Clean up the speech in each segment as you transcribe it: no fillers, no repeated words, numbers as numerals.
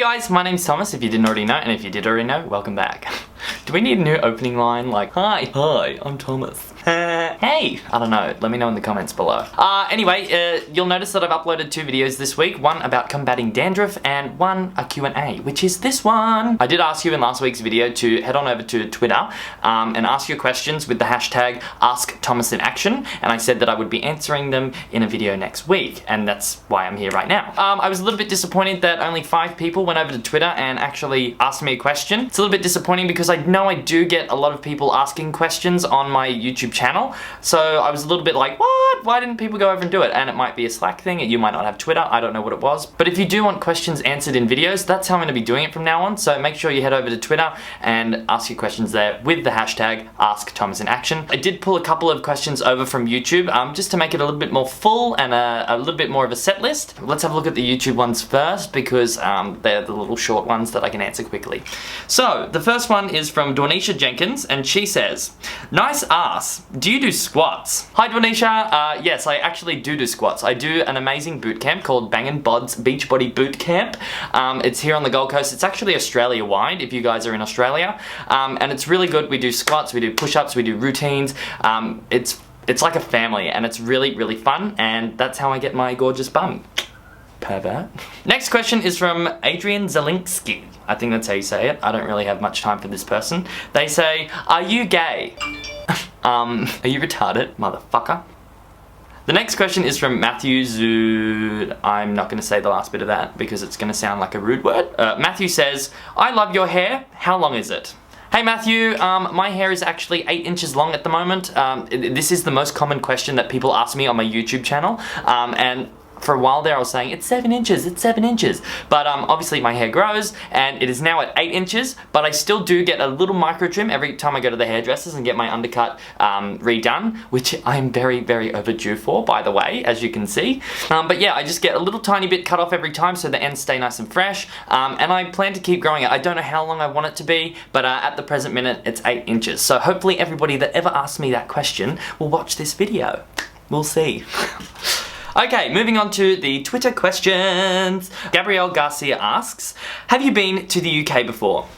guys, my name's Thomas, if you didn't already know, and if you did already know, welcome back. Do we need a new opening line like, hi, I'm Thomas. Hey! I don't know, let me know in the comments below. Anyway, you'll notice that I've uploaded 2 videos this week, one about combating dandruff and one a Q&A, which is this one. I did ask you in last week's video to head on over to Twitter and ask your questions with the hashtag AskThomasInAction, and I said that I would be answering them in a video next week, and that's why I'm here right now. I was a little bit disappointed that only 5 people went over to Twitter and actually asked me a question. It's a little bit disappointing because I know I do get a lot of people asking questions on my YouTube channel, so I was a little bit like, what? Why didn't people go over and do it? And it might be a Slack thing, you might not have Twitter, I don't know what it was. But if you do want questions answered in videos, that's how I'm going to be doing it from now on, so make sure you head over to Twitter and ask your questions there with the hashtag AskThomasInAction. I did pull a couple of questions over from YouTube, just to make it a little bit more full and a little bit more of a set list. Let's have a look at the YouTube ones first, because they're the little short ones that I can answer quickly. So, the first one is from Dwanisha Jenkins, and she says, nice ass, do you do squats? Hi Dwanisha, yes, I actually do squats. I do an amazing boot camp called Bangin' Bod's Beachbody Boot Camp. It's here on the Gold Coast. It's actually Australia-wide, if you guys are in Australia. And it's really good. We do squats, we do push-ups, we do routines. It's like a family, and it's really, really fun, and that's how I get my gorgeous bum. Pervert. Next question is from Adrian Zelinsky. I think that's how you say it. I don't really have much time for this person. They say, are you gay? Are you retarded, motherfucker? The next question is from Matthew Zood. I'm not going to say the last bit of that because it's going to sound like a rude word. Matthew says, I love your hair. How long is it? Hey Matthew, my hair is actually 8 inches long at the moment. This is the most common question that people ask me on my YouTube channel, and for a while there I was saying, it's 7 inches, it's 7 inches. But obviously my hair grows, and it is now at 8 inches, but I still do get a little micro trim every time I go to the hairdressers and get my undercut redone, which I'm very, very overdue for, by the way, as you can see. But yeah, I just get a little tiny bit cut off every time so the ends stay nice and fresh, and I plan to keep growing it. I don't know how long I want it to be, but at the present minute, it's 8 inches. So hopefully everybody that ever asks me that question will watch this video. We'll see. Okay, moving on to the Twitter questions. Gabrielle Garcia asks, have you been to the UK before?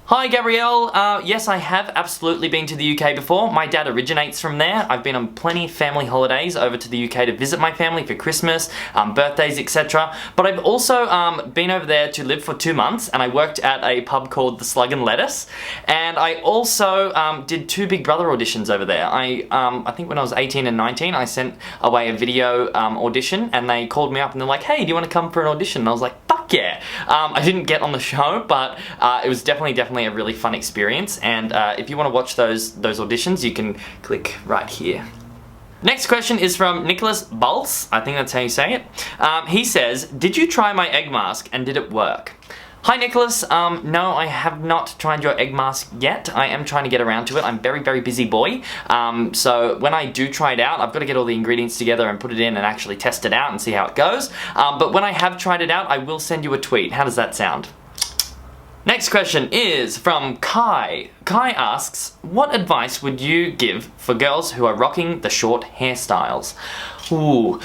Hi Gabrielle, yes I have absolutely been to the UK before. My dad originates from there. I've been on plenty of family holidays over to the UK to visit my family for Christmas, birthdays, etc. But I've also been over there to live for 2 months, and I worked at a pub called the Slug and Lettuce. And I also did 2 Big Brother auditions over there. I think when I was 18 and 19, I sent away a video audition, and they called me up and they're like, hey, do you want to come for an audition? And I was like, fuck yeah. I didn't get on the show, but it was definitely a really fun experience, and if you want to watch those auditions, you can click right here. Next question is from Nicholas Bulls, I think that's how you say it. He says, did you try my egg mask and did it work? Hi Nicholas, no I have not tried your egg mask yet. I am trying to get around to it. I'm very, very busy boy. So when I do try it out, I've got to get all the ingredients together and put it in and actually test it out and see how it goes. But when I have tried it out, I will send you a tweet. How does that sound? Next question is from Kai. Kai asks, what advice would you give for girls who are rocking the short hairstyles? Ooh,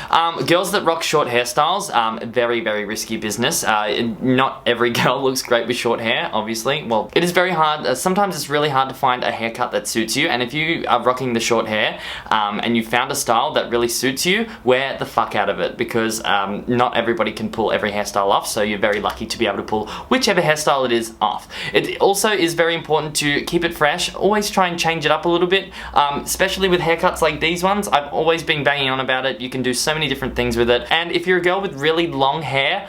girls that rock short hairstyles, very, very risky business. Not every girl looks great with short hair, obviously. Well, it is very hard, sometimes it's really hard to find a haircut that suits you, and if you are rocking the short hair, and you found a style that really suits you, wear the fuck out of it, because not everybody can pull every hairstyle off, so you're very lucky to be able to pull whichever hairstyle it is off. It also is very important to keep it fresh. Always try and change it up a little bit, especially with haircuts like these ones. I've always been banging on about it. You can do so many different things with it, and if you're a girl with really long hair,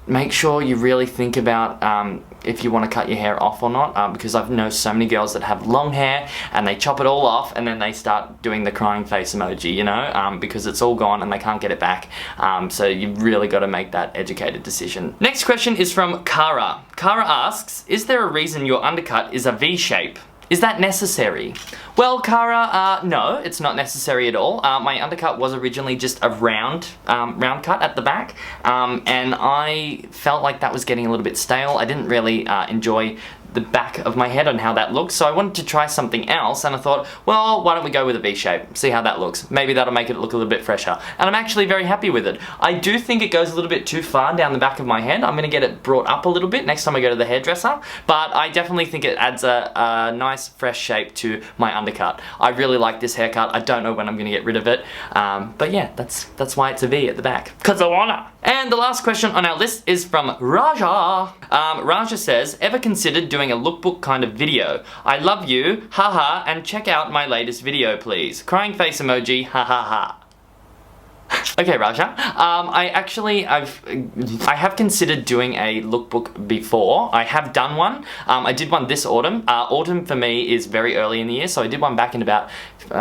make sure you really think about if you want to cut your hair off or not, because I've known so many girls that have long hair and they chop it all off and then they start doing the crying face emoji, you know, because it's all gone and they can't get it back. So you've really got to make that educated decision. Next question is from Kara. Kara asks, is there a reason your undercut is a V shape? Is that necessary? Well, Kara, no, it's not necessary at all. My undercut was originally just a round cut at the back, and I felt like that was getting a little bit stale. I didn't really enjoy the back of my head and how that looks, so I wanted to try something else, and I thought, well, why don't we go with a V shape, see how that looks. Maybe that'll make it look a little bit fresher, and I'm actually very happy with it. I do think it goes a little bit too far down the back of my head. I'm going to get it brought up a little bit next time I go to the hairdresser, but I definitely think it adds a nice fresh shape to my undercut. I really like this haircut. I don't know when I'm going to get rid of it, but yeah, that's why it's a V at the back, because I wanna. And the last question on our list is from Raja. Raja says, ever considered doing a lookbook kind of video? I love you, haha, and check out my latest video please. Crying face emoji, ha ha ha. Okay, Raja. I have considered doing a lookbook before. I have done one. I did one this autumn. Autumn for me is very early in the year, so I did one back in about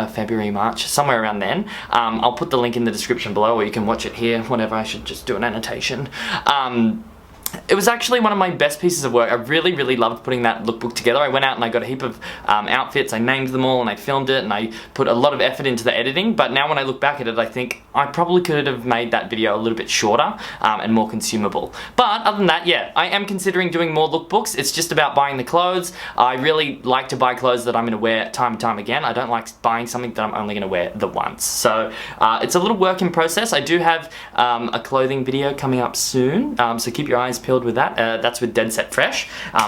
February, March, somewhere around then. I'll put the link in the description below, or you can watch it here, whatever. I should just do an annotation. It was actually one of my best pieces of work. I really, really loved putting that lookbook together. I went out and I got a heap of outfits, I named them all and I filmed it and I put a lot of effort into the editing, but now when I look back at it, I think I probably could have made that video a little bit shorter and more consumable. But other than that, yeah, I am considering doing more lookbooks. It's just about buying the clothes. I really like to buy clothes that I'm going to wear time and time again. I don't like buying something that I'm only going to wear the once. So it's a little work in process. I do have a clothing video coming up soon, so keep your eyes peeled with that. That's with Dead Set Fresh,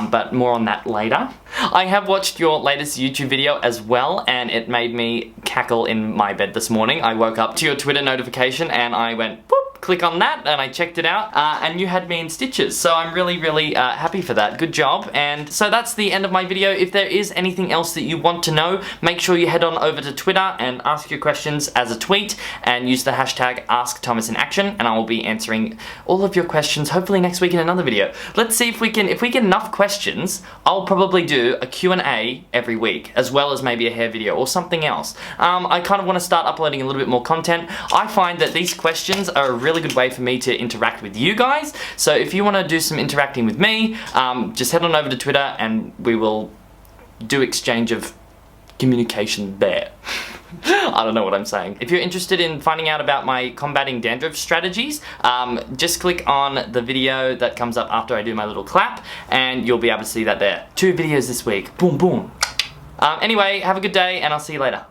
but more on that later. I have watched your latest YouTube video as well, and it made me cackle in my bed this morning. I woke up to your Twitter notification and I went, boop, click on that, and I checked it out, and you had me in stitches, so I'm really, really happy for that. Good job. And so that's the end of my video. If there is anything else that you want to know, make sure you head on over to Twitter and ask your questions as a tweet, and use the hashtag AskThomasInAction, and I will be answering all of your questions hopefully next week in another video. Let's see if we get enough questions. I'll probably do a Q&A every week, as well as maybe a hair video or something else. I kind of want to start uploading a little bit more content. I find that these questions are a really good way for me to interact with you guys, so if you want to do some interacting with me, just head on over to Twitter and we will do exchange of communication there. I don't know what I'm saying. If you're interested in finding out about my combating dandruff strategies, just click on the video that comes up after I do my little clap, and you'll be able to see that there. 2 videos this week. Boom, boom. Anyway, have a good day, and I'll see you later.